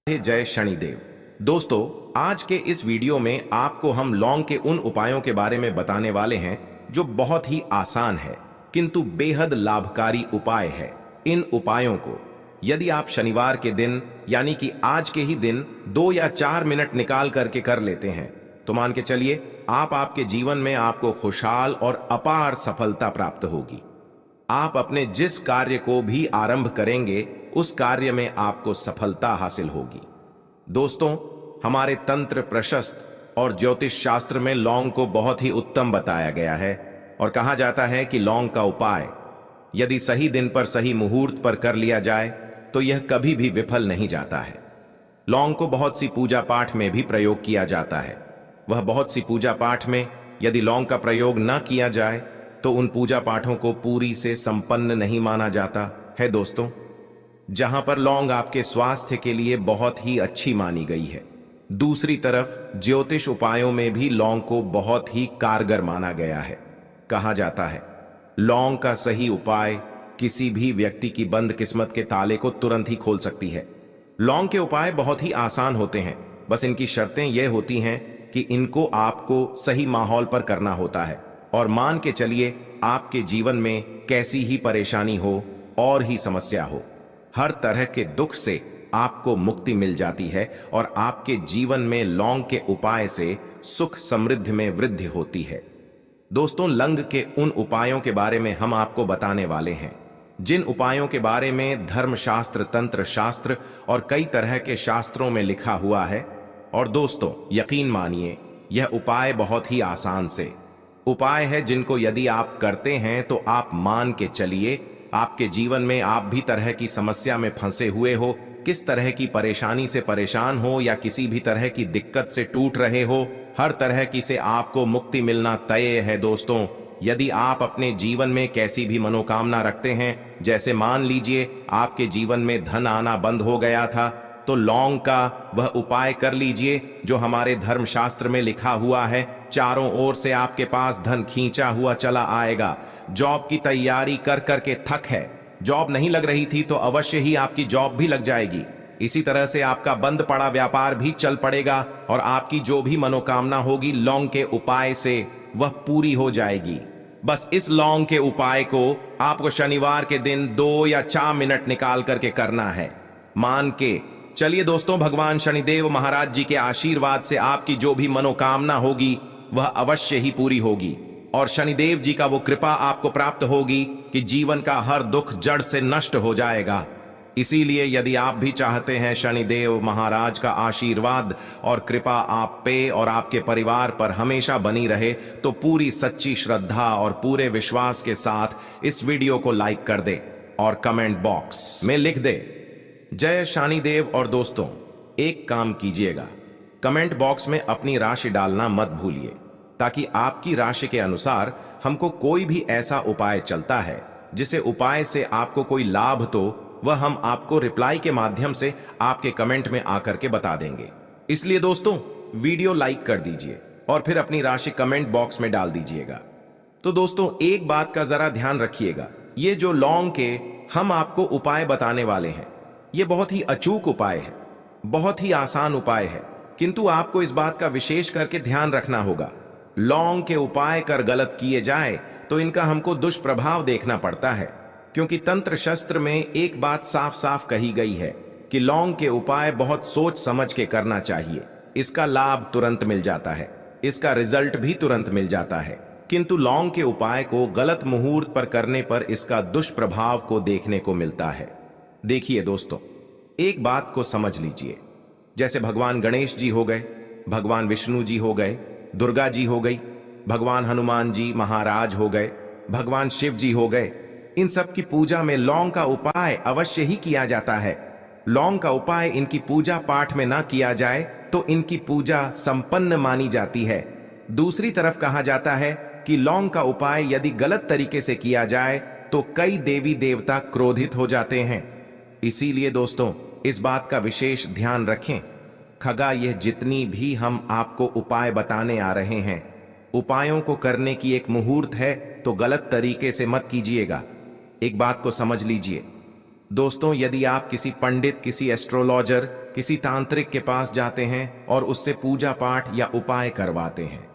जय शनिदेव। दोस्तों, आज के इस वीडियो में आपको हम लौंग के उन उपायों के बारे में बताने वाले हैं जो बहुत ही आसान है किंतु बेहद लाभकारी उपाय है। इन उपायों को यदि आप शनिवार के दिन यानी कि आज के ही दिन 2 या 4 मिनट निकाल करके कर लेते हैं तो मान के चलिए आपके जीवन में आपको खुशहाल और अपार सफलता प्राप्त होगी। आप अपने जिस कार्य को भी आरंभ करेंगे उस कार्य में आपको सफलता हासिल होगी। दोस्तों, हमारे तंत्र प्रशस्त्र और ज्योतिष शास्त्र में लौंग को बहुत ही उत्तम बताया गया है और कहा जाता है कि लौंग का उपाय यदि सही दिन पर सही मुहूर्त पर कर लिया जाए तो यह कभी भी विफल नहीं जाता है। लौंग को बहुत सी पूजा पाठ में भी प्रयोग किया जाता है। वह बहुत सी पूजा पाठ में यदि लौंग का प्रयोग न किया जाए तो उन पूजा पाठों को पूरी से संपन्न नहीं माना जाता है। दोस्तों, जहां पर लौंग आपके स्वास्थ्य के लिए बहुत ही अच्छी मानी गई है, दूसरी तरफ ज्योतिष उपायों में भी लौंग को बहुत ही कारगर माना गया है। कहा जाता है लौंग का सही उपाय किसी भी व्यक्ति की बंद किस्मत के ताले को तुरंत ही खोल सकती है। लौंग के उपाय बहुत ही आसान होते हैं, बस इनकी शर्तें यह होती हैं कि इनको आपको सही माहौल पर करना होता है। और मान के चलिए आपके जीवन में कैसी ही परेशानी हो और ही समस्या हो, हर तरह के दुख से आपको मुक्ति मिल जाती है और आपके जीवन में लौंग के उपाय से सुख समृद्धि में वृद्धि होती है। दोस्तों, लौंग के उन उपायों के बारे में हम आपको बताने वाले हैं जिन उपायों के बारे में धर्मशास्त्र, तंत्र शास्त्र और कई तरह के शास्त्रों में लिखा हुआ है। और दोस्तों, यकीन मानिए यह उपाय बहुत ही आसान से उपाय है जिनको यदि आप करते हैं तो आप मान के चलिए आपके जीवन में आप भी तरह की समस्या में फंसे हुए हो, किस तरह की परेशानी से परेशान हो या किसी भी तरह की दिक्कत से टूट रहे हो, हर तरह की से आपको मुक्ति मिलना तय है। दोस्तों, यदि आप अपने जीवन में कैसी भी मनोकामना रखते हैं, जैसे मान लीजिए आपके जीवन में धन आना बंद हो गया था, तो लौंग का वह उपाय कर लीजिए जो हमारे धर्मशास्त्र में लिखा हुआ है। चारों ओर से आपके पास धन खींचा हुआ चला आएगा। जॉब की तैयारी कर करके थक है, जॉब नहीं लग रही थी तो अवश्य ही आपकी जॉब भी लग जाएगी। इसी तरह से आपका बंद पड़ा व्यापार भी चल पड़ेगा और आपकी जो भी मनोकामना होगी लौंग के उपाय से वह पूरी हो जाएगी। बस इस लौंग के उपाय को आपको शनिवार के दिन 2 या 4 मिनट निकाल करके करना है। मान के चलिए दोस्तों, भगवान शनिदेव महाराज जी के आशीर्वाद से आपकी जो भी मनोकामना होगी वह अवश्य ही पूरी होगी और शनिदेव जी का वो कृपा आपको प्राप्त होगी कि जीवन का हर दुख जड़ से नष्ट हो जाएगा। इसीलिए यदि आप भी चाहते हैं शनिदेव महाराज का आशीर्वाद और कृपा आप पे और आपके परिवार पर हमेशा बनी रहे, तो पूरी सच्ची श्रद्धा और पूरे विश्वास के साथ इस वीडियो को लाइक कर दे और कमेंट बॉक्स में लिख दे जय शनिदेव। और दोस्तों, एक काम कीजिएगा, कमेंट बॉक्स में अपनी राशि डालना मत भूलिए, ताकि आपकी राशि के अनुसार हमको कोई भी ऐसा उपाय चलता है जिसे उपाय से आपको कोई लाभ तो वह हम आपको रिप्लाई के माध्यम से आपके कमेंट में आकर के बता देंगे। इसलिए दोस्तों, वीडियो लाइक कर दीजिए और फिर अपनी राशि कमेंट बॉक्स में डाल दीजिएगा। तो दोस्तों, एक बात का जरा ध्यान रखिएगा, ये जो लौंग के हम आपको उपाय बताने वाले हैं ये बहुत ही अचूक उपाय है, बहुत ही आसान उपाय है, किंतु आपको इस बात का विशेष करके ध्यान रखना होगा। लौंग के उपाय कर गलत किए जाए तो इनका हमको दुष्प्रभाव देखना पड़ता है, क्योंकि तंत्र शास्त्र में एक बात साफ साफ कही गई है कि लौंग के उपाय बहुत सोच समझ के करना चाहिए। इसका लाभ तुरंत मिल जाता है, इसका रिजल्ट भी तुरंत मिल जाता है, किंतु लौंग के उपाय को गलत मुहूर्त पर करने पर इसका दुष्प्रभाव को देखने को मिलता है। देखिए दोस्तों, एक बात को समझ लीजिए, जैसे भगवान गणेश जी हो गए, भगवान विष्णु जी हो गए, दुर्गा जी हो गई, भगवान हनुमान जी महाराज हो गए, भगवान शिव जी हो गए, इन सब की पूजा में लौंग का उपाय अवश्य ही किया जाता है। लौंग का उपाय इनकी पूजा पाठ में ना किया जाए तो इनकी पूजा संपन्न मानी जाती है। दूसरी तरफ कहा जाता है कि लौंग का उपाय यदि गलत तरीके से किया जाए तो कई देवी देवता क्रोधित हो जाते हैं। इसीलिए दोस्तों, इस बात का विशेष ध्यान रखें। खगा, यह जितनी भी हम आपको उपाय बताने आ रहे हैं, उपायों को करने की एक मुहूर्त है, तो गलत तरीके से मत कीजिएगा। एक बात को समझ लीजिए, दोस्तों, यदि आप किसी पंडित, किसी एस्ट्रोलॉजर, किसी तांत्रिक के पास जाते हैं और उससे पूजा पाठ या उपाय करवाते हैं,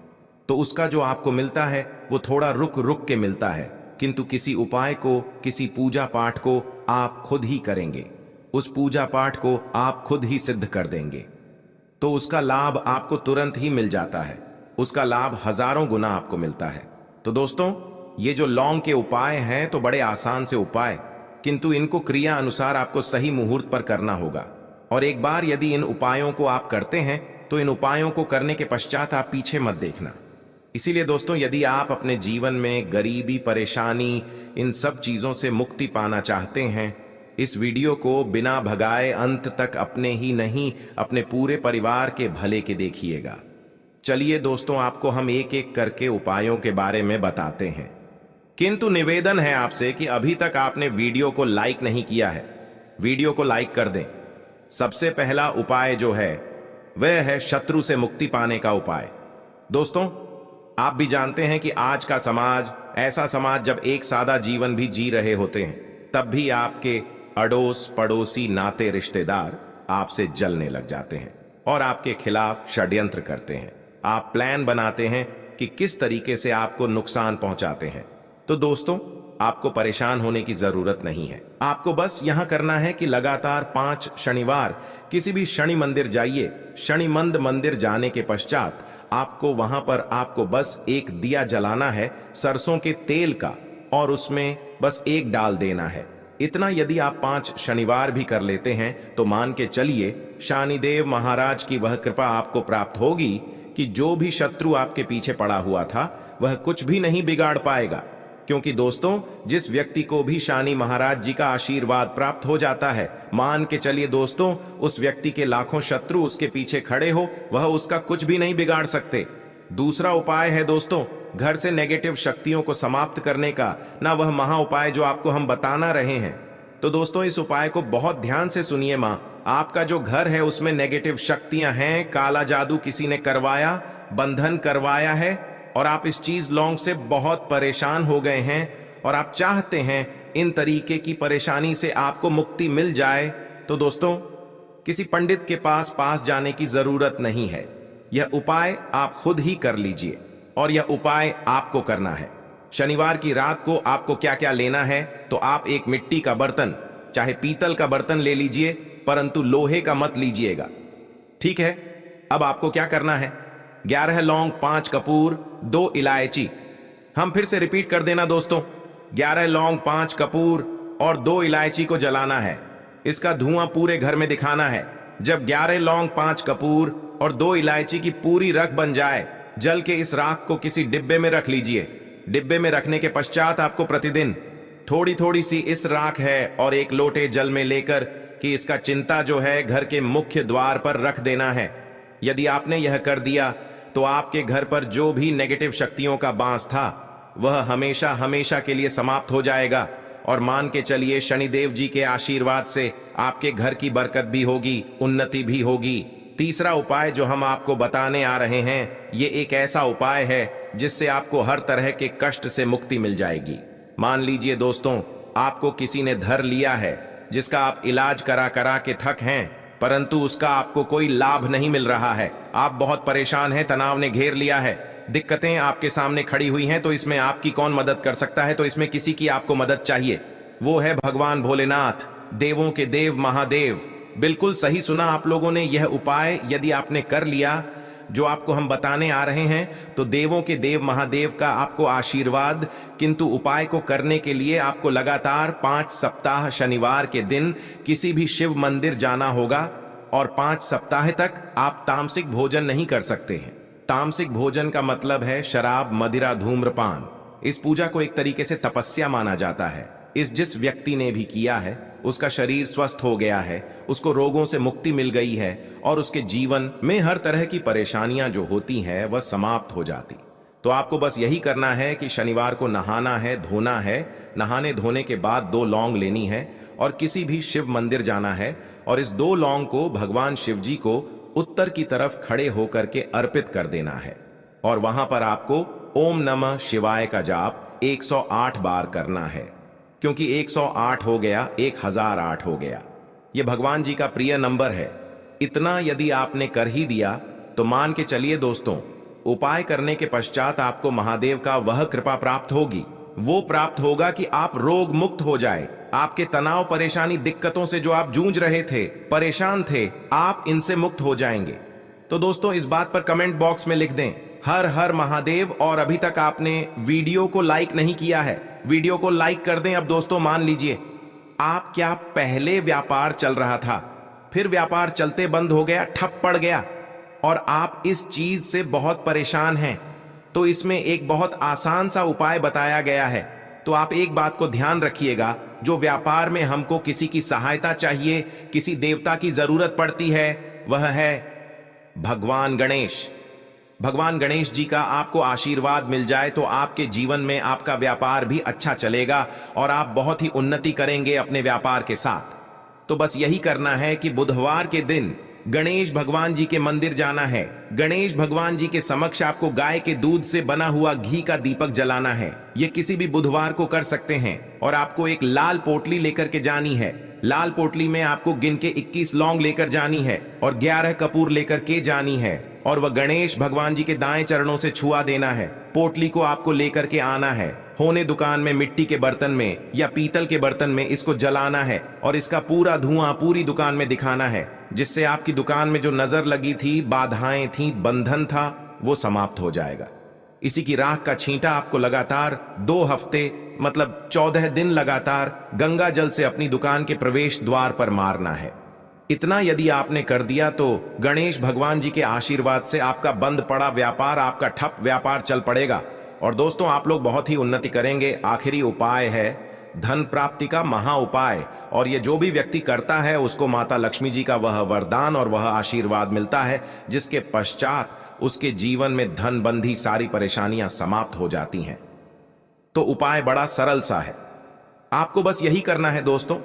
तो उसका जो आपको मिलता है वो थोड़ा रुक रुक के मिलता है। किंतु किसी उपाय को, किसी पूजा पाठ को आप खुद ही करेंगे, उस पूजा पाठ को आप खुद ही सिद्ध कर देंगे, तो उसका लाभ आपको तुरंत ही मिल जाता है। उसका लाभ हजारों गुना आपको मिलता है। तो दोस्तों, ये जो लौंग के उपाय हैं तो बड़े आसान से उपाय, किंतु इनको क्रिया अनुसार आपको सही मुहूर्त पर करना होगा। और एक बार यदि इन उपायों को आप करते हैं तो इन उपायों को करने के पश्चात आप पीछे मत देखना। इसीलिए दोस्तों, यदि आप अपने जीवन में गरीबी, परेशानी, इन सब चीजों से मुक्ति पाना चाहते हैं, इस वीडियो को बिना भगाए अंत तक अपने ही नहीं, अपने पूरे परिवार के भले के देखिएगा। चलिए दोस्तों, आपको हम एक एक करके उपायों के बारे में बताते हैं, किंतु निवेदन है आपसे कि अभी तक आपने वीडियो को लाइक नहीं किया है, वीडियो को लाइक कर दें। सबसे पहला उपाय जो है वह है शत्रु से मुक्ति पाने का उपाय। दोस्तों, आप भी जानते हैं कि आज का समाज ऐसा समाज जब एक सादा जीवन भी जी रहे होते हैं, तब भी आपके अड़ोस पड़ोसी, नाते रिश्तेदार आपसे जलने लग जाते हैं और आपके खिलाफ षड्यंत्र करते हैं। आप प्लान बनाते हैं कि किस तरीके से आपको नुकसान पहुंचाते हैं। तो दोस्तों, आपको परेशान होने की जरूरत नहीं है। आपको बस यहां करना है कि लगातार 5 शनिवार किसी भी शनि मंदिर जाइए। शनि मंदिर जाने के पश्चात आपको वहां पर आपको बस एक दिया जलाना है सरसों के तेल का, और उसमें बस एक डाल देना है। इतना यदि आप 5 शनिवार भी कर लेते हैं तो मान के चलिए शनिदेव महाराज की वह कृपा आपको प्राप्त होगी कि जो भी शत्रु आपके पीछे पड़ा हुआ था वह कुछ भी नहीं बिगाड़ पाएगा। क्योंकि दोस्तों, जिस व्यक्ति को भी शनि महाराज जी का आशीर्वाद प्राप्त हो जाता है, मान के चलिए दोस्तों, उस व्यक्ति के लाखों शत्रु उसके पीछे खड़े हो, वह उसका कुछ भी नहीं बिगाड़ सकते। दूसरा उपाय है दोस्तों, घर से नेगेटिव शक्तियों को समाप्त करने का, ना वह महा उपाय जो आपको हम बताना रहे हैं। तो दोस्तों, इस उपाय को बहुत ध्यान से सुनिए। मां, आपका जो घर है उसमें नेगेटिव शक्तियां हैं, काला जादू किसी ने करवाया, बंधन करवाया है, और आप इस चीज लौंग से बहुत परेशान हो गए हैं और आप चाहते हैं इन तरीके की परेशानी से आपको मुक्ति मिल जाए, तो दोस्तों, किसी पंडित के पास जाने की जरूरत नहीं है। यह उपाय आप खुद ही कर लीजिए, और यह उपाय आपको करना है। शनिवार की रात को आपको क्या क्या लेना है, तो आप एक मिट्टी का बर्तन, चाहे पीतल का बर्तन ले लीजिए, परंतु लोहे का मत लीजिएगा, ठीक है। अब आपको क्या करना है, 11 लौंग, 5 कपूर, 2 इलायची। हम फिर से रिपीट कर देना दोस्तों, 11 लौंग, 5 कपूर और 2 इलायची को जलाना है। इसका धुआं पूरे घर में दिखाना है। जब 11 लौंग, 5 कपूर और 2 इलायची की पूरी रख बन जाए, जल के इस राख को किसी डिब्बे में रख लीजिए। डिब्बे में रखने के पश्चात आपको प्रतिदिन थोड़ी थोड़ी सी इस राख है और एक लोटे जल में लेकर कि इसका चिंता जो है घर के मुख्य द्वार पर रख देना है। यदि आपने यह कर दिया तो आपके घर पर जो भी नेगेटिव शक्तियों का बांस था वह हमेशा हमेशा के लिए समाप्त हो जाएगा, और मान के चलिए शनिदेव जी के आशीर्वाद से आपके घर की बरकत भी होगी, उन्नति भी होगी। तीसरा उपाय जो हम आपको बताने आ रहे हैं, ये एक ऐसा उपाय है जिससे आपको हर तरह के कष्ट से मुक्ति मिल जाएगी। मान लीजिए दोस्तों, आपको किसी ने धर लिया है जिसका आप इलाज करा करा के थक हैं, परंतु उसका आपको कोई लाभ नहीं मिल रहा है। आप बहुत परेशान हैं, तनाव ने घेर लिया है, दिक्कतें आपके सामने खड़ी हुई हैं, तो इसमें आपकी कौन मदद कर सकता है? तो इसमें किसी की आपको मदद चाहिए, वो है भगवान भोलेनाथ, देवों के देव महादेव। बिल्कुल सही सुना आप लोगों ने। यह उपाय यदि आपने कर लिया जो आपको हम बताने आ रहे हैं, तो देवों के देव महादेव का आपको आशीर्वाद। किंतु उपाय को करने के लिए आपको लगातार 5 सप्ताह शनिवार के दिन किसी भी शिव मंदिर जाना होगा, और 5 सप्ताह तक आप तामसिक भोजन नहीं कर सकते हैं। तामसिक भोजन का मतलब है शराब, मदिरा, धूम्रपान। इस पूजा को एक तरीके से तपस्या माना जाता है। जिस व्यक्ति ने भी किया है उसका शरीर स्वस्थ हो गया है, उसको रोगों से मुक्ति मिल गई है, और उसके जीवन में हर तरह की परेशानियां जो होती हैं वह समाप्त हो जाती। तो आपको बस यही करना है कि शनिवार को नहाना है, धोना है। नहाने धोने के बाद 2 लौंग लेनी है और किसी भी शिव मंदिर जाना है, और इस 2 लौंग को भगवान शिव जी को उत्तर की तरफ खड़े होकर के अर्पित कर देना है, और वहां पर आपको ओम नमः शिवाय का जाप 108 बार करना है। क्योंकि 108 हो गया, 1008 हो गया। ये भगवान जी का प्रिय नंबर है। इतना यदि आपने कर ही दिया तो मान के चलिए दोस्तों, उपाय करने के पश्चात आपको महादेव का वह कृपा प्राप्त होगी। वो प्राप्त होगा कि आप रोग मुक्त हो जाए। आपके तनाव, परेशानी, दिक्कतों से जो आप जूझ रहे थे, परेशान थे, आप इनसे मुक्त हो जाएंगे। तो दोस्तों इस बात पर कमेंट बॉक्स में लिख दें हर हर महादेव। और अभी तक आपने वीडियो को लाइक नहीं किया है, वीडियो को लाइक कर दें। अब दोस्तों मान लीजिए, आप क्या पहले व्यापार चल रहा था, फिर व्यापार चलते बंद हो गया, ठप पड़ गया, और आप इस चीज से बहुत परेशान हैं, तो इसमें एक बहुत आसान सा उपाय बताया गया है। तो आप एक बात को ध्यान रखिएगा, जो व्यापार में हमको किसी की सहायता चाहिए, किसी देवता की जरूरत पड़ती है, वह है भगवान गणेश। भगवान गणेश जी का आपको आशीर्वाद मिल जाए तो आपके जीवन में आपका व्यापार भी अच्छा चलेगा और आप बहुत ही उन्नति करेंगे अपने व्यापार के साथ। तो बस यही करना है कि बुधवार के दिन गणेश भगवान जी के मंदिर जाना है। गणेश भगवान जी के समक्ष आपको गाय के दूध से बना हुआ घी का दीपक जलाना है। ये किसी भी बुधवार को कर सकते हैं। और आपको एक लाल पोटली लेकर के जानी है। लाल पोटली में आपको गिन के 21 लौंग लेकर जानी है और 11 कपूर लेकर के जानी है, और वह गणेश भगवान जी के दाएं चरणों से छुआ देना है। पोटली को आपको लेकर के आना है। होने दुकान में मिट्टी के बर्तन में या पीतल के बर्तन में इसको जलाना है और इसका पूरा धुआं पूरी दुकान में दिखाना है, जिससे आपकी दुकान में जो नजर लगी थी, बाधाएं थी, बंधन था, वो समाप्त हो जाएगा। इसी की राख का छींटा आपको लगातार 2 हफ्ते मतलब 14 दिन लगातार गंगा जल से अपनी दुकान के प्रवेश द्वार पर मारना है। इतना यदि आपने कर दिया तो गणेश भगवान जी के आशीर्वाद से आपका बंद पड़ा व्यापार, आपका ठप व्यापार चल पड़ेगा और दोस्तों आप लोग बहुत ही उन्नति करेंगे। आखिरी उपाय है धन प्राप्ति का महा उपाय, और ये जो भी व्यक्ति करता है उसको माता लक्ष्मी जी का वह वरदान और वह आशीर्वाद मिलता है, जिसके पश्चात उसके जीवन में धन बंधी सारी परेशानियां समाप्त हो जाती हैं। तो उपाय बड़ा सरल सा है, आपको बस यही करना है दोस्तों।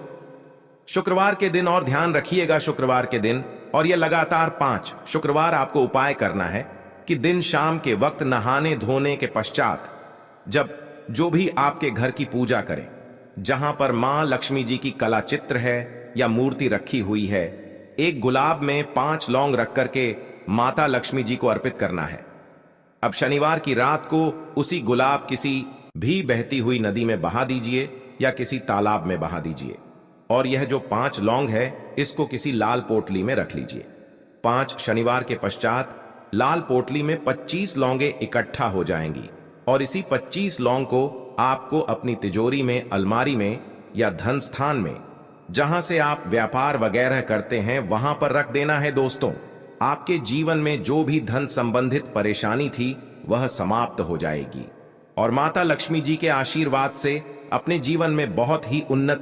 शुक्रवार के दिन, और ध्यान रखिएगा शुक्रवार के दिन, और यह लगातार 5 शुक्रवार आपको उपाय करना है कि दिन शाम के वक्त नहाने धोने के पश्चात जब जो भी आपके घर की पूजा करें, जहां पर मां लक्ष्मी जी की कला चित्र है या मूर्ति रखी हुई है, एक गुलाब में 5 लौंग रख करके माता लक्ष्मी जी को अर्पित करना है। अब शनिवार की रात को उसी गुलाब किसी भी बहती हुई नदी में बहा दीजिए या किसी तालाब में बहा दीजिए, और यह जो 5 लौंग है इसको किसी लाल पोटली में रख लीजिए। 5 शनिवार के पश्चात लाल पोटली में 25 लौंगे इकट्ठा हो जाएंगी, और इसी 25 लौंग को आपको अपनी तिजोरी में, अलमारी में या धन स्थान में, जहां से आप व्यापार वगैरह करते हैं, वहां पर रख देना है दोस्तों। आपके जीवन में जो भी धन संबंधित परेशानी थी वह समाप्त हो जाएगी और माता लक्ष्मी जी के आशीर्वाद से अपने जीवन में बहुत ही उन्नति